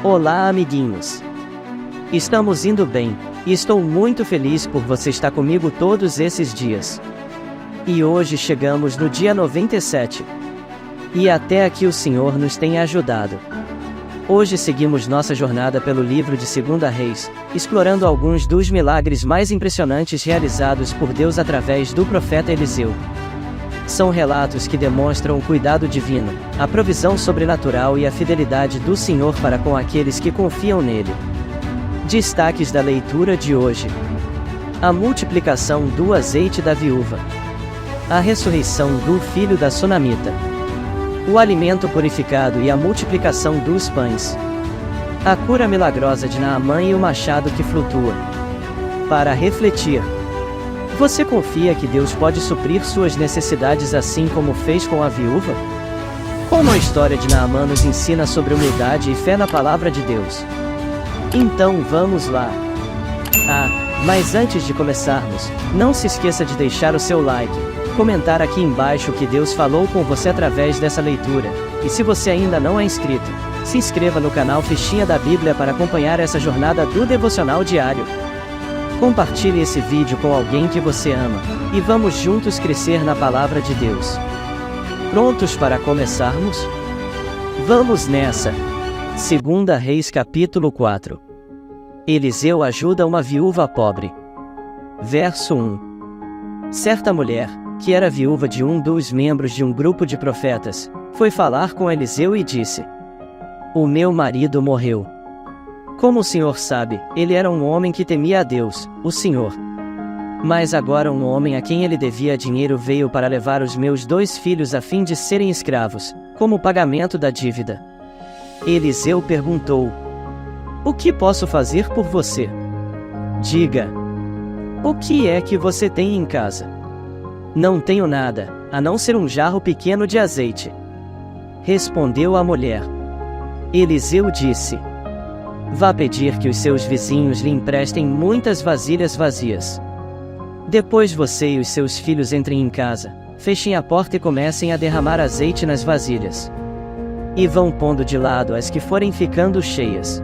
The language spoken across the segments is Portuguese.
Olá, amiguinhos! Estamos indo bem, e estou muito feliz por você estar comigo todos esses dias. E hoje chegamos no dia 97. E até aqui o Senhor nos tem ajudado. Hoje seguimos nossa jornada pelo livro de 2 Reis, explorando alguns dos milagres mais impressionantes realizados por Deus através do profeta Eliseu. São relatos que demonstram o cuidado divino, a provisão sobrenatural e a fidelidade do Senhor para com aqueles que confiam nele. Destaques da leitura de hoje: a multiplicação do azeite da viúva, a ressurreição do filho da sunamita, o alimento purificado e a multiplicação dos pães, a cura milagrosa de Naamã e o machado que flutua. Para refletir: você confia que Deus pode suprir suas necessidades assim como fez com a viúva? Como a história de Naamã nos ensina sobre humildade e fé na palavra de Deus? Então vamos lá! Mas antes de começarmos, não se esqueça de deixar o seu like, comentar aqui embaixo o que Deus falou com você através dessa leitura, e se você ainda não é inscrito, se inscreva no canal Fichinha da Bíblia para acompanhar essa jornada do devocional diário. Compartilhe esse vídeo com alguém que você ama, e vamos juntos crescer na palavra de Deus. Prontos para começarmos? Vamos nessa! 2 Reis capítulo 4. Eliseu ajuda uma viúva pobre. Verso 1. Certa mulher, que era viúva de um dos membros de um grupo de profetas, foi falar com Eliseu e disse: "O meu marido morreu. Como o senhor sabe, ele era um homem que temia a Deus, o Senhor. Mas agora um homem a quem ele devia dinheiro veio para levar os meus 2 filhos a fim de serem escravos, como pagamento da dívida." Eliseu perguntou: "O que posso fazer por você? Diga. O que é que você tem em casa?" "Não tenho nada, a não ser um jarro pequeno de azeite," respondeu a mulher. Eliseu disse: "Vá pedir que os seus vizinhos lhe emprestem muitas vasilhas vazias. Depois você e os seus filhos entrem em casa, fechem a porta e comecem a derramar azeite nas vasilhas. E vão pondo de lado as que forem ficando cheias."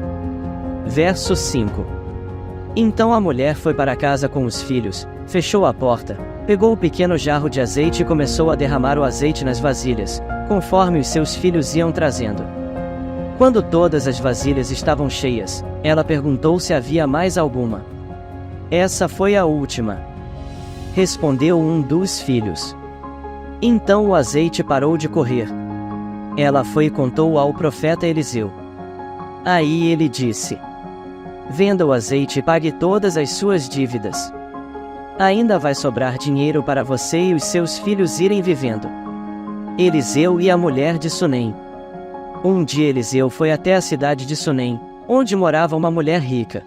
Verso 5. Então a mulher foi para casa com os filhos, fechou a porta, pegou o pequeno jarro de azeite e começou a derramar o azeite nas vasilhas, conforme os seus filhos iam trazendo. Quando todas as vasilhas estavam cheias, ela perguntou se havia mais alguma. "Essa foi a última," respondeu um dos filhos. Então o azeite parou de correr. Ela foi e contou ao profeta Eliseu. Aí ele disse: "Venda o azeite e pague todas as suas dívidas. Ainda vai sobrar dinheiro para você e os seus filhos irem vivendo." Eliseu e a mulher de Sunem. Um dia Eliseu foi até a cidade de Sunem, onde morava uma mulher rica.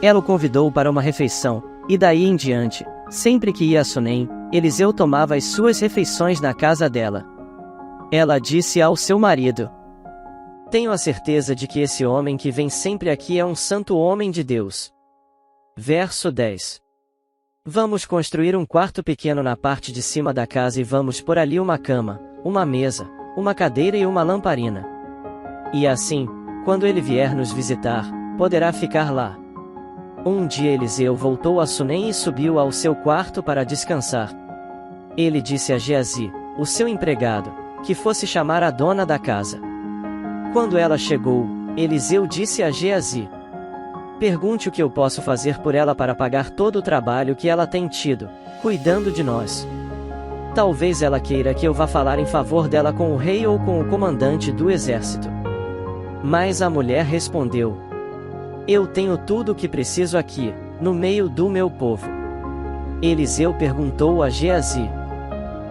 Ela o convidou para uma refeição, e daí em diante, sempre que ia a Sunem, Eliseu tomava as suas refeições na casa dela. Ela disse ao seu marido: "Tenho a certeza de que esse homem que vem sempre aqui é um santo homem de Deus." Verso 10. "Vamos construir um quarto pequeno na parte de cima da casa e vamos pôr ali uma cama, uma mesa, uma cadeira e uma lamparina. E assim, quando ele vier nos visitar, poderá ficar lá." Um dia Eliseu voltou a Sunem e subiu ao seu quarto para descansar. Ele disse a Geazi, o seu empregado, que fosse chamar a dona da casa. Quando ela chegou, Eliseu disse a Geazi: "Pergunte o que eu posso fazer por ela para pagar todo o trabalho que ela tem tido, cuidando de nós. Talvez ela queira que eu vá falar em favor dela com o rei ou com o comandante do exército." Mas a mulher respondeu: "Eu tenho tudo o que preciso aqui, no meio do meu povo." Eliseu perguntou a Geazi: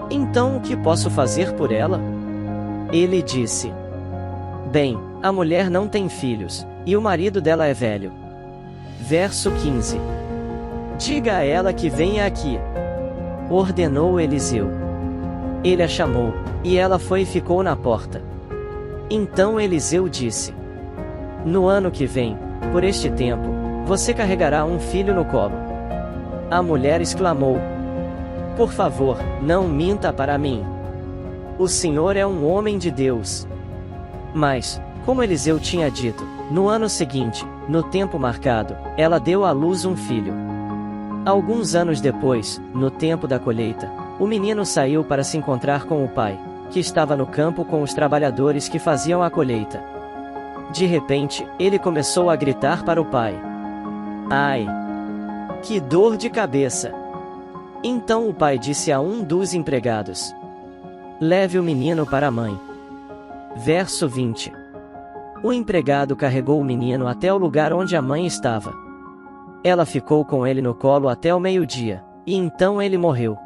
"Então o que posso fazer por ela?" Ele disse: "Bem, a mulher não tem filhos, e o marido dela é velho." Verso 15. "Diga a ela que venha aqui," ordenou Eliseu. Ele a chamou, e ela foi e ficou na porta. Então Eliseu disse: "No ano que vem, por este tempo, você carregará um filho no colo." A mulher exclamou: "Por favor, não minta para mim. O Senhor é um homem de Deus." Mas, Como Eliseu tinha dito, no ano seguinte, no tempo marcado, ela deu à luz um filho. Alguns anos depois, no tempo da colheita, o menino saiu para se encontrar com o pai, que estava no campo com os trabalhadores que faziam a colheita. De repente, ele começou a gritar para o pai: "Ai! Que dor de cabeça!" Então o pai disse a um dos empregados: "Leve o menino para a mãe." Verso 20. O empregado carregou o menino até o lugar onde a mãe estava. Ela ficou com ele no colo até o meio-dia, e então ele morreu.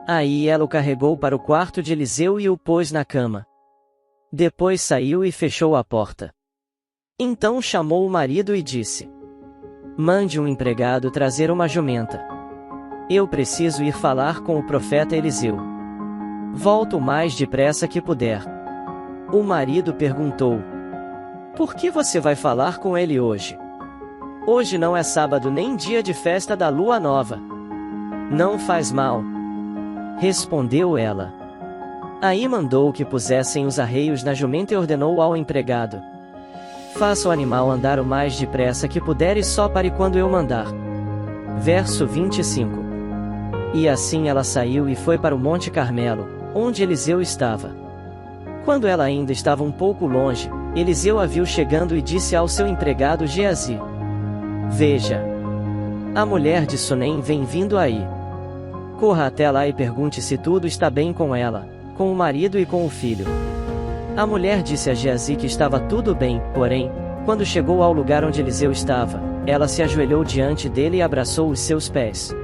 Aí ela o carregou para o quarto de Eliseu e o pôs na cama. Depois saiu e fechou a porta. Então chamou o marido e disse: "Mande um empregado trazer uma jumenta. Eu preciso ir falar com o profeta Eliseu. Volto o mais depressa que puder." O marido perguntou: "Por que você vai falar com ele hoje? Hoje não é sábado nem dia de festa da lua nova." "Não faz mal," respondeu ela. Aí mandou que pusessem os arreios na jumenta e ordenou ao empregado: "Faça o animal andar o mais depressa que puder e só pare quando eu mandar." Verso 25. E assim ela saiu e foi para o Monte Carmelo, onde Eliseu estava. Quando ela ainda estava um pouco longe, Eliseu a viu chegando e disse ao seu empregado Geazi: "Veja, a mulher de Sunem vem vindo aí. Corra até lá e pergunte se tudo está bem com ela, com o marido e com o filho." A mulher disse a Geazi que estava tudo bem, porém, quando chegou ao lugar onde Eliseu estava, ela se ajoelhou diante dele e abraçou os seus pés.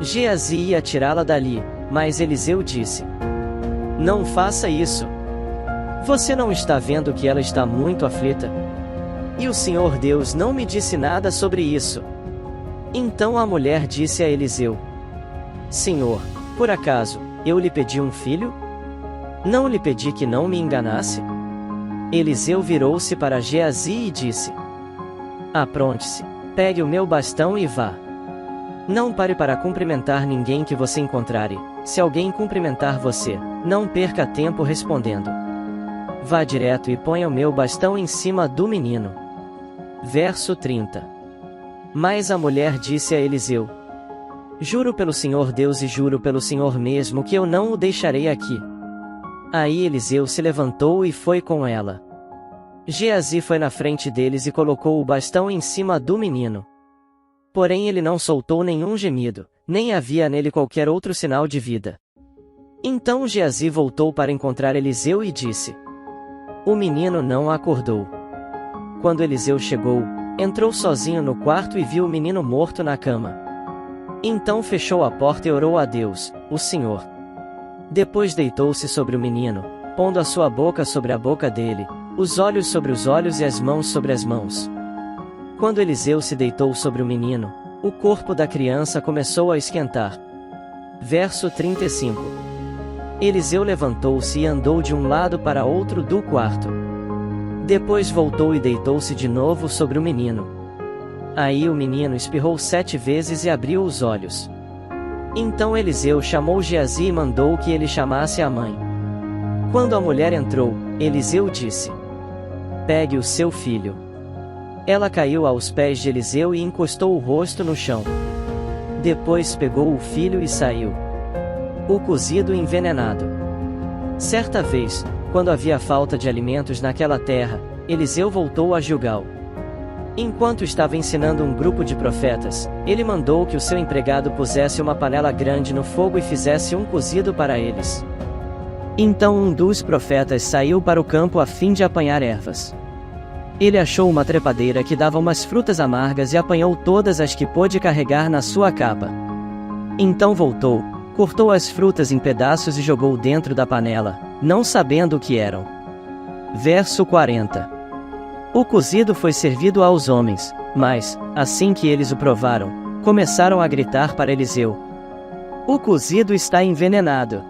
Geazi ia tirá-la dali, mas Eliseu disse: "Não faça isso. Você não está vendo que ela está muito aflita? E o Senhor Deus não me disse nada sobre isso." Então a mulher disse a Eliseu: "Senhor, por acaso, eu lhe pedi um filho? Não lhe pedi que não me enganasse?" Eliseu virou-se para Geazi e disse: "Apronte-se, pegue o meu bastão e vá. Não pare para cumprimentar ninguém que você encontrar e, se alguém cumprimentar você, não perca tempo respondendo. Vá direto e ponha o meu bastão em cima do menino." Verso 30. Mas a mulher disse a Eliseu: "Juro pelo Senhor Deus e juro pelo Senhor mesmo que eu não o deixarei aqui." Aí Eliseu se levantou e foi com ela. Geazi foi na frente deles e colocou o bastão em cima do menino. Porém ele não soltou nenhum gemido, nem havia nele qualquer outro sinal de vida. Então Geazi voltou para encontrar Eliseu e disse: "O menino não acordou." Quando Eliseu chegou, entrou sozinho no quarto e viu o menino morto na cama. Então fechou a porta e orou a Deus, o Senhor. Depois deitou-se sobre o menino, pondo a sua boca sobre a boca dele, os olhos sobre os olhos e as mãos sobre as mãos. Quando Eliseu se deitou sobre o menino, o corpo da criança começou a esquentar. Verso 35. Eliseu levantou-se e andou de um lado para outro do quarto. Depois voltou e deitou-se de novo sobre o menino. Aí o menino espirrou 7 vezes e abriu os olhos. Então Eliseu chamou Geazi e mandou que ele chamasse a mãe. Quando a mulher entrou, Eliseu disse: "Pegue o seu filho." Ela caiu aos pés de Eliseu e encostou o rosto no chão. Depois pegou o filho e saiu. O cozido envenenado. Certa vez, quando havia falta de alimentos naquela terra, Eliseu voltou a Gilgal. Enquanto estava ensinando um grupo de profetas, ele mandou que o seu empregado pusesse uma panela grande no fogo e fizesse um cozido para eles. Então um dos profetas saiu para o campo a fim de apanhar ervas. Ele achou uma trepadeira que dava umas frutas amargas e apanhou todas as que pôde carregar na sua capa. Então voltou, cortou as frutas em pedaços e jogou dentro da panela, não sabendo o que eram. Verso 40. O cozido foi servido aos homens, mas, assim que eles o provaram, começaram a gritar para Eliseu: "O cozido está envenenado!"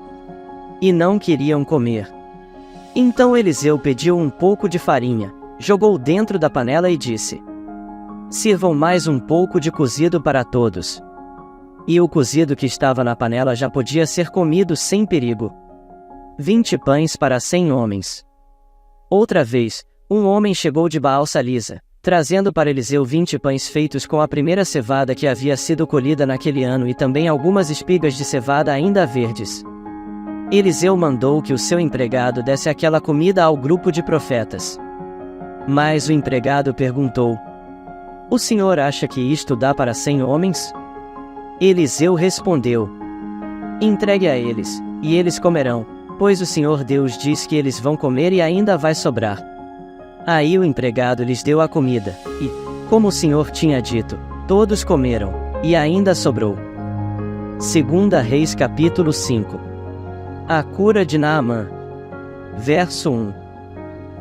E não queriam comer. Então Eliseu pediu um pouco de farinha, jogou dentro da panela e disse: "Sirvam mais um pouco de cozido para todos." E o cozido que estava na panela já podia ser comido sem perigo. 20 pães para 100 homens. Outra vez, Um homem chegou de Baal-Salisa, trazendo para Eliseu 20 pães feitos com a primeira cevada que havia sido colhida naquele ano e também algumas espigas de cevada ainda verdes. Eliseu mandou que o seu empregado desse aquela comida ao grupo de profetas. Mas o empregado perguntou: "O senhor acha que isto dá para 100 homens?" Eliseu respondeu: "Entregue a eles, e eles comerão, pois o Senhor Deus diz que eles vão comer e ainda vai sobrar." Aí o empregado lhes deu a comida, e, como o Senhor tinha dito, todos comeram, e ainda sobrou. 2 Reis capítulo 5. A cura de Naamã. Verso 1.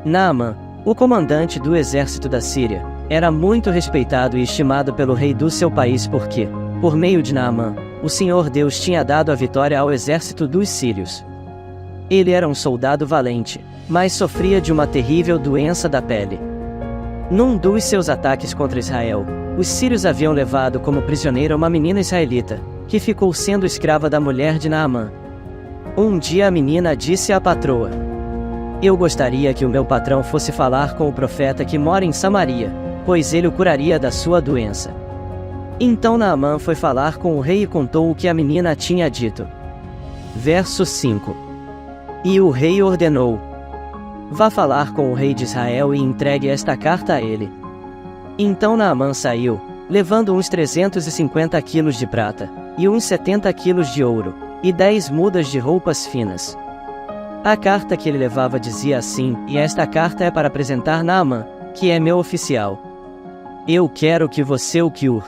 Naamã, o comandante do exército da Síria, era muito respeitado e estimado pelo rei do seu país porque, por meio de Naamã, o Senhor Deus tinha dado a vitória ao exército dos sírios. Ele era um soldado valente, mas sofria de uma terrível doença da pele. Num dos seus ataques contra Israel, os sírios haviam levado como prisioneira uma menina israelita, que ficou sendo escrava da mulher de Naamã. Um dia a menina disse à patroa: "Eu gostaria que o meu patrão fosse falar com o profeta que mora em Samaria, pois ele o curaria da sua doença." Então Naamã foi falar com o rei e contou o que a menina tinha dito. Verso 5. E o rei ordenou: "Vá falar com o rei de Israel e entregue esta carta a ele." Então Naamã saiu, levando uns 350 quilos de prata, e uns 70 quilos de ouro, e 10 mudas de roupas finas. A carta que ele levava dizia assim: "E esta carta é para apresentar Naamã, que é meu oficial. Eu quero que você o cure."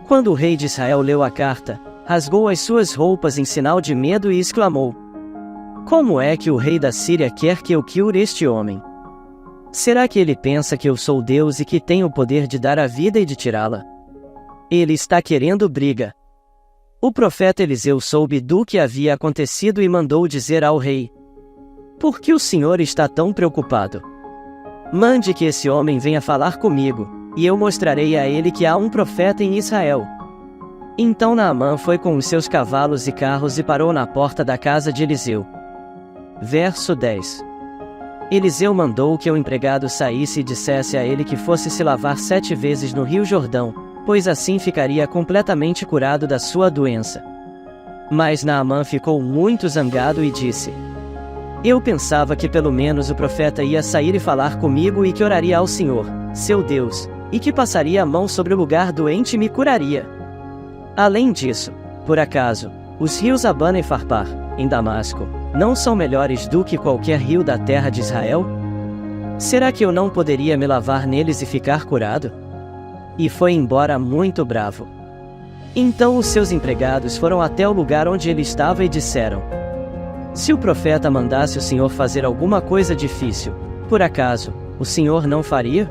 Quando o rei de Israel leu a carta, rasgou as suas roupas em sinal de medo e exclamou: "Como é que o rei da Síria quer que eu cure este homem? Será que ele pensa que eu sou Deus e que tenho o poder de dar a vida e de tirá-la? Ele está querendo briga." O profeta Eliseu soube do que havia acontecido e mandou dizer ao rei: "Por que o senhor está tão preocupado? Mande que esse homem venha falar comigo, e eu mostrarei a ele que há um profeta em Israel." Então Naamã foi com os seus cavalos e carros e parou na porta da casa de Eliseu. Verso 10. Eliseu mandou que o empregado saísse e dissesse a ele que fosse se lavar 7 vezes no rio Jordão, pois assim ficaria completamente curado da sua doença. Mas Naamã ficou muito zangado e disse: "Eu pensava que pelo menos o profeta ia sair e falar comigo e que oraria ao Senhor, seu Deus, e que passaria a mão sobre o lugar doente e me curaria. Além disso, por acaso, os rios Abana e Farpar, em Damasco, não são melhores do que qualquer rio da terra de Israel? Será que eu não poderia me lavar neles e ficar curado?" E foi embora muito bravo. Então os seus empregados foram até o lugar onde ele estava e disseram: "Se o profeta mandasse o senhor fazer alguma coisa difícil, por acaso, o senhor não faria?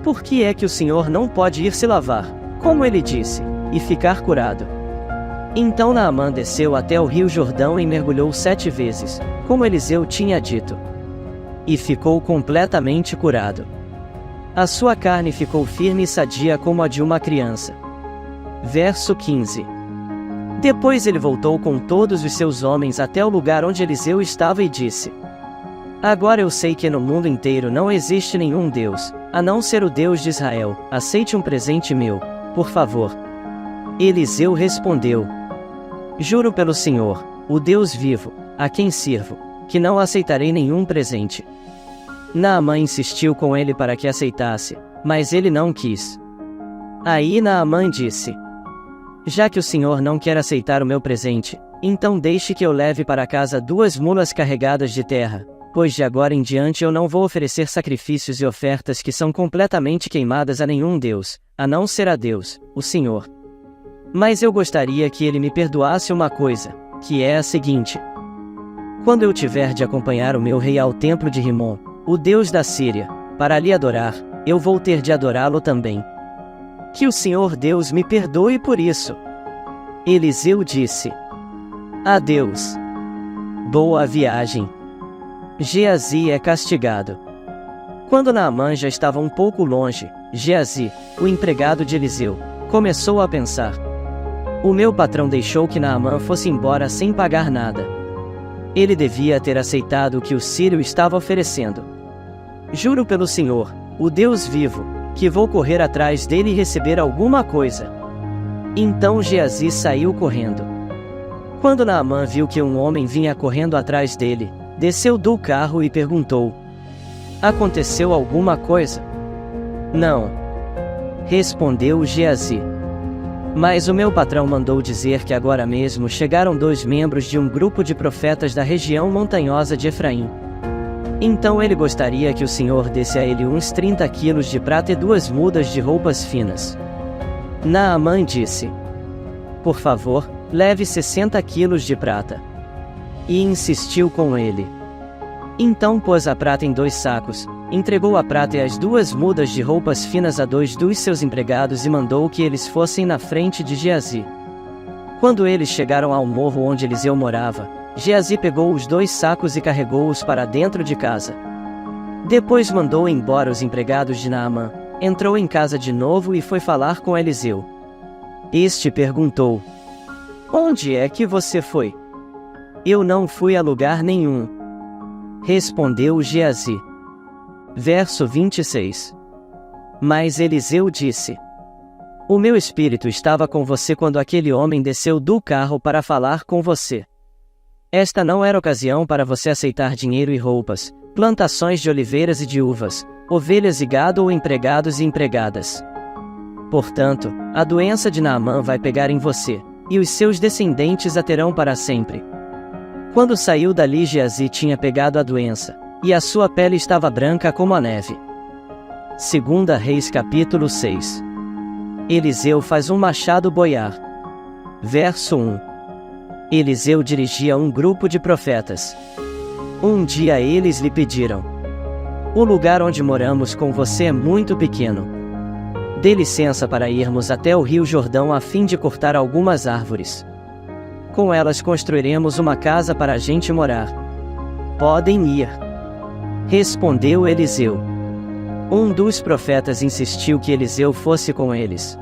Por que é que o senhor não pode ir se lavar, como ele disse, e ficar curado?" Então Naamã desceu até o rio Jordão e mergulhou 7 vezes, como Eliseu tinha dito. E ficou completamente curado. A sua carne ficou firme e sadia como a de uma criança. Verso 15. Depois ele voltou com todos os seus homens até o lugar onde Eliseu estava e disse: "Agora eu sei que no mundo inteiro não existe nenhum Deus, a não ser o Deus de Israel. Aceite um presente meu, por favor." Eliseu respondeu: "Juro pelo Senhor, o Deus vivo, a quem sirvo, que não aceitarei nenhum presente." Naamã insistiu com ele para que aceitasse, mas ele não quis. Aí Naamã disse: "Já que o senhor não quer aceitar o meu presente, então deixe que eu leve para casa 2 mulas carregadas de terra, pois de agora em diante eu não vou oferecer sacrifícios e ofertas que são completamente queimadas a nenhum Deus, a não ser a Deus, o Senhor. Mas eu gostaria que ele me perdoasse uma coisa, que é a seguinte: quando eu tiver de acompanhar o meu rei ao templo de Rimon, o Deus da Síria, para lhe adorar, eu vou ter de adorá-lo também. Que o Senhor Deus me perdoe por isso." Eliseu disse: "Adeus. Boa viagem." Geazi é castigado. Quando Naamã já estava um pouco longe, Geazi, o empregado de Eliseu, começou a pensar: "O meu patrão deixou que Naamã fosse embora sem pagar nada. Ele devia ter aceitado o que o sírio estava oferecendo." Juro pelo Senhor, o Deus vivo, que vou correr atrás dele e receber alguma coisa. Então Geazi saiu correndo. Quando Naamã viu que um homem vinha correndo atrás dele, desceu do carro e perguntou: aconteceu alguma coisa? Não, respondeu Geazi. Mas o meu patrão mandou dizer que agora mesmo chegaram 2 membros de um grupo de profetas da região montanhosa de Efraim. Então ele gostaria que o Senhor desse a ele uns 30 quilos de prata e 2 mudas de roupas finas. Naamã disse: por favor, leve 60 quilos de prata. E insistiu com ele. Então pôs a prata em 2 sacos, entregou a prata e as 2 mudas de roupas finas a 2 dos seus empregados e mandou que eles fossem na frente de Geazi. Quando eles chegaram ao morro onde Eliseu morava, Geazi pegou os 2 sacos e carregou-os para dentro de casa. Depois mandou embora os empregados de Naamã, entrou em casa de novo e foi falar com Eliseu. Este perguntou: onde é que você foi? Eu não fui a lugar nenhum, respondeu Geazi. Verso 26. Mas Eliseu disse: o meu espírito estava com você quando aquele homem desceu do carro para falar com você. Esta não era ocasião para você aceitar dinheiro e roupas, plantações de oliveiras e de uvas, ovelhas e gado ou empregados e empregadas. Portanto, a doença de Naamã vai pegar em você, e os seus descendentes a terão para sempre. Quando saiu dali, Geazi tinha pegado a doença, e a sua pele estava branca como a neve. 2 Reis capítulo 6. Eliseu faz um machado boiar. Verso 1. Eliseu dirigia um grupo de profetas. Um dia eles lhe pediram: o lugar onde moramos com você é muito pequeno. Dê licença para irmos até o rio Jordão a fim de cortar algumas árvores. Com elas construiremos uma casa para a gente morar. Podem ir. Respondeu Eliseu. Um dos profetas insistiu que Eliseu fosse com eles.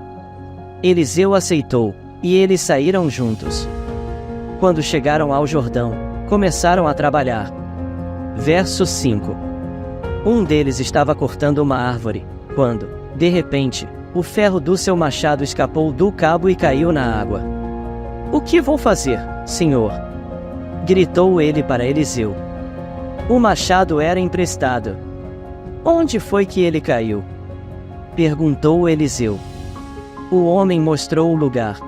Eliseu aceitou, e eles saíram juntos. Quando chegaram ao Jordão, começaram a trabalhar. Verso 5. Um deles estava cortando uma árvore, quando, de repente, o ferro do seu machado escapou do cabo e caiu na água. O que vou fazer, Senhor? Gritou ele para Eliseu. O machado era emprestado. Onde foi que ele caiu? Perguntou Eliseu. O homem mostrou o lugar.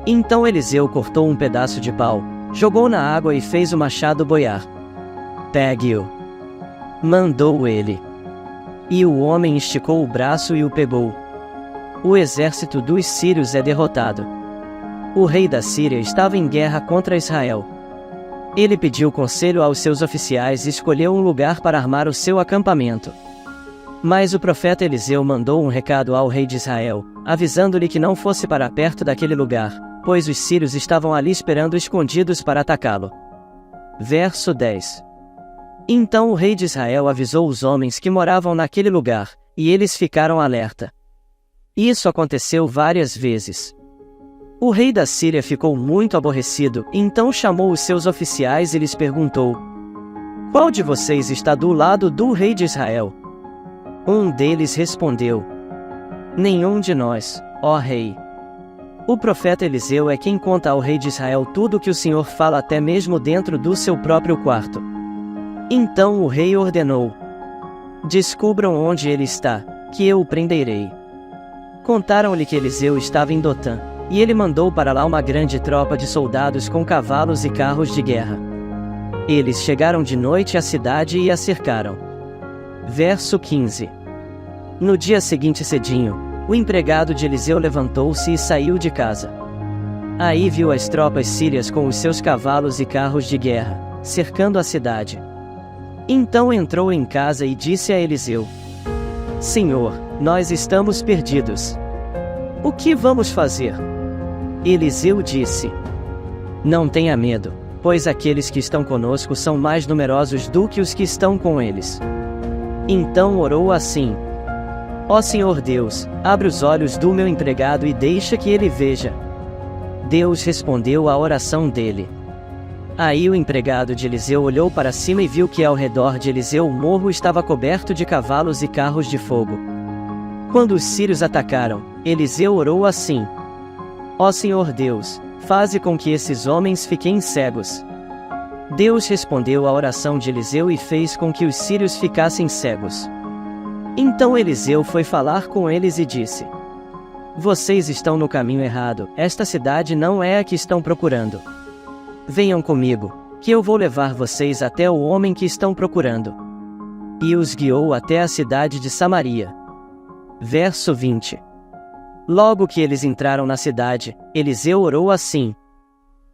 Então Eliseu cortou um pedaço de pau, jogou na água e fez o machado boiar. Pegue-o, mandou ele. E o homem esticou o braço e o pegou. O exército dos sírios é derrotado. O rei da Síria estava em guerra contra Israel. Ele pediu conselho aos seus oficiais e escolheu um lugar para armar o seu acampamento. Mas o profeta Eliseu mandou um recado ao rei de Israel, avisando-lhe que não fosse para perto daquele lugar, pois os sírios estavam ali esperando escondidos para atacá-lo. Verso 10. Então o rei de Israel avisou os homens que moravam naquele lugar, e eles ficaram alerta. Isso aconteceu várias vezes. O rei da Síria ficou muito aborrecido, então chamou os seus oficiais e lhes perguntou: qual de vocês está do lado do rei de Israel? Um deles respondeu: nenhum de nós, ó rei. O profeta Eliseu é quem conta ao rei de Israel tudo o que o Senhor fala, até mesmo dentro do seu próprio quarto. Então o rei ordenou: descubram onde ele está, que eu o prenderei. Contaram-lhe que Eliseu estava em Dotã, e ele mandou para lá uma grande tropa de soldados com cavalos e carros de guerra. Eles chegaram de noite à cidade e a cercaram. Verso 15. No dia seguinte cedinho, o empregado de Eliseu levantou-se e saiu de casa. Aí viu as tropas sírias com os seus cavalos e carros de guerra, cercando a cidade. Então entrou em casa e disse a Eliseu: Senhor, nós estamos perdidos. O que vamos fazer? Eliseu disse: não tenha medo, pois aqueles que estão conosco são mais numerosos do que os que estão com eles. Então orou assim: ó Senhor Deus, abre os olhos do meu empregado e deixa que ele veja. Deus respondeu à oração dele. Aí o empregado de Eliseu olhou para cima e viu que ao redor de Eliseu o morro estava coberto de cavalos e carros de fogo. Quando os sírios atacaram, Eliseu orou assim: Ó Senhor Deus, faze com que esses homens fiquem cegos. Deus respondeu à oração de Eliseu e fez com que os sírios ficassem cegos. Então Eliseu foi falar com eles e disse: Vocês estão no caminho errado, esta cidade não é a que estão procurando. Venham comigo, que eu vou levar vocês até o homem que estão procurando. E os guiou até a cidade de Samaria. Verso 20. Logo que eles entraram na cidade, Eliseu orou assim: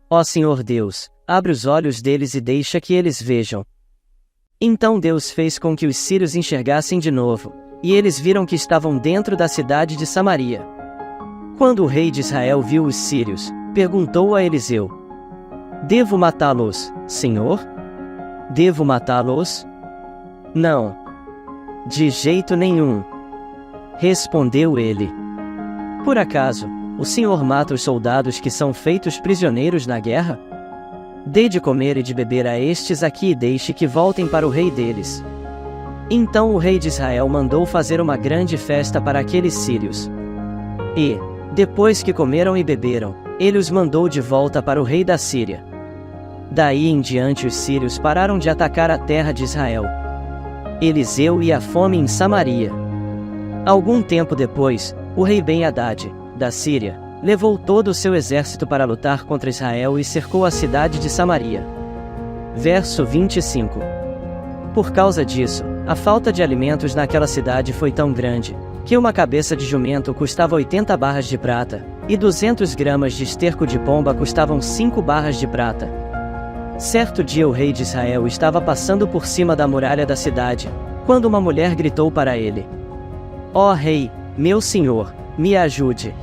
Ó Senhor Deus, abre os olhos deles e deixa que eles vejam. Então Deus fez com que os sírios enxergassem de novo, e eles viram que estavam dentro da cidade de Samaria. Quando o rei de Israel viu os sírios, perguntou a Eliseu: Devo matá-los, Senhor? Devo matá-los? Não. De jeito nenhum. Respondeu ele. Por acaso, o Senhor mata os soldados que são feitos prisioneiros na guerra? Dê de comer e de beber a estes aqui e deixe que voltem para o rei deles. Então o rei de Israel mandou fazer uma grande festa para aqueles sírios. E, depois que comeram e beberam, ele os mandou de volta para o rei da Síria. Daí em diante os sírios pararam de atacar a terra de Israel. Eliseu e a fome em Samaria. Algum tempo depois, o rei Ben-Hadad, da Síria, levou todo o seu exército para lutar contra Israel e cercou a cidade de Samaria. Verso 25. Por causa disso, a falta de alimentos naquela cidade foi tão grande, que uma cabeça de jumento custava 80 barras de prata, e 200 gramas de esterco de pomba custavam 5 barras de prata. Certo dia o rei de Israel estava passando por cima da muralha da cidade, quando uma mulher gritou para ele: Ó rei, meu senhor, me ajude.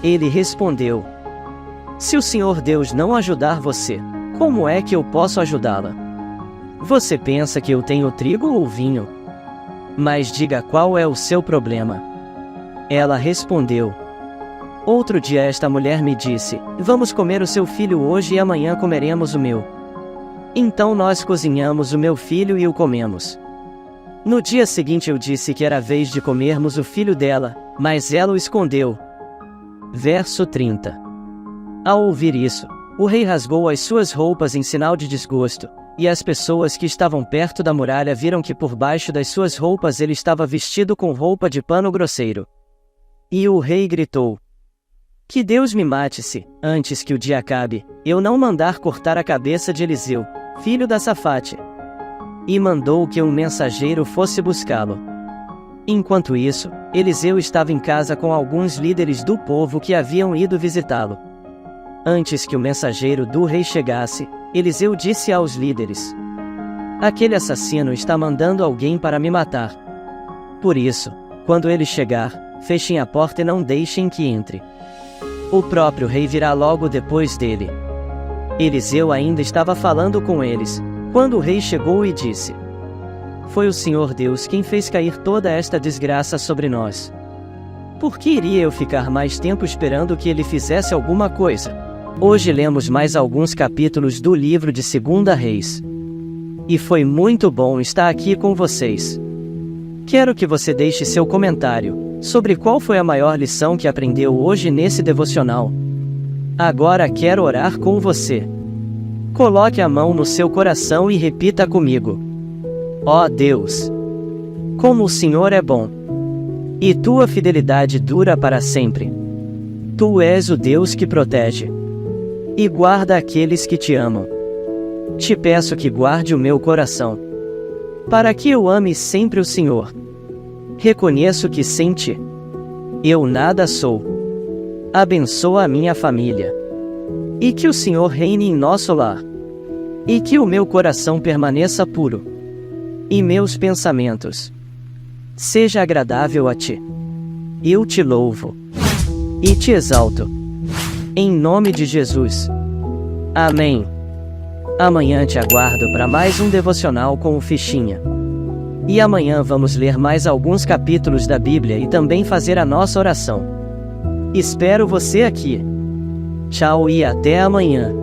Ele respondeu: Se o Senhor Deus não ajudar você, como é que eu posso ajudá-la? Você pensa que eu tenho trigo ou vinho? Mas diga qual é o seu problema. Ela respondeu: Outro dia esta mulher me disse: Vamos comer o seu filho hoje e amanhã comeremos o meu. Então nós cozinhamos o meu filho e o comemos. No dia seguinte eu disse que era a vez de comermos o filho dela, mas ela o escondeu. Verso 30. Ao ouvir isso, o rei rasgou as suas roupas em sinal de desgosto, e as pessoas que estavam perto da muralha viram que por baixo das suas roupas ele estava vestido com roupa de pano grosseiro. E o rei gritou: Que Deus me mate-se, antes que o dia acabe, eu não mandar cortar a cabeça de Eliseu, filho da Safate. E mandou que um mensageiro fosse buscá-lo. Enquanto isso, Eliseu estava em casa com alguns líderes do povo que haviam ido visitá-lo. Antes que o mensageiro do rei chegasse, Eliseu disse aos líderes: Aquele assassino está mandando alguém para me matar. Por isso, quando ele chegar, fechem a porta e não deixem que entre. O próprio rei virá logo depois dele. Eliseu ainda estava falando com eles, quando o rei chegou e disse: Foi o Senhor Deus quem fez cair toda esta desgraça sobre nós. Por que iria eu ficar mais tempo esperando que ele fizesse alguma coisa? Hoje lemos mais alguns capítulos do livro de 2 Reis. E foi muito bom estar aqui com vocês. Quero que você deixe seu comentário sobre qual foi a maior lição que aprendeu hoje nesse devocional. Agora quero orar com você. Coloque a mão no seu coração e repita comigo: Ó Deus, como o Senhor é bom, e tua fidelidade dura para sempre. Tu és o Deus que protege e guarda aqueles que te amam. Te peço que guarde o meu coração, para que eu ame sempre o Senhor. Reconheço que sem ti eu nada sou. Abençoa a minha família, e que o Senhor reine em nosso lar, e que o meu coração permaneça puro, e meus pensamentos seja agradável a ti. Eu te louvo e te exalto, em nome de Jesus. Amém. Amanhã te aguardo para mais um devocional com o Fichinha. E amanhã vamos ler mais alguns capítulos da Bíblia e também fazer a nossa oração. Espero você aqui. Tchau e até amanhã.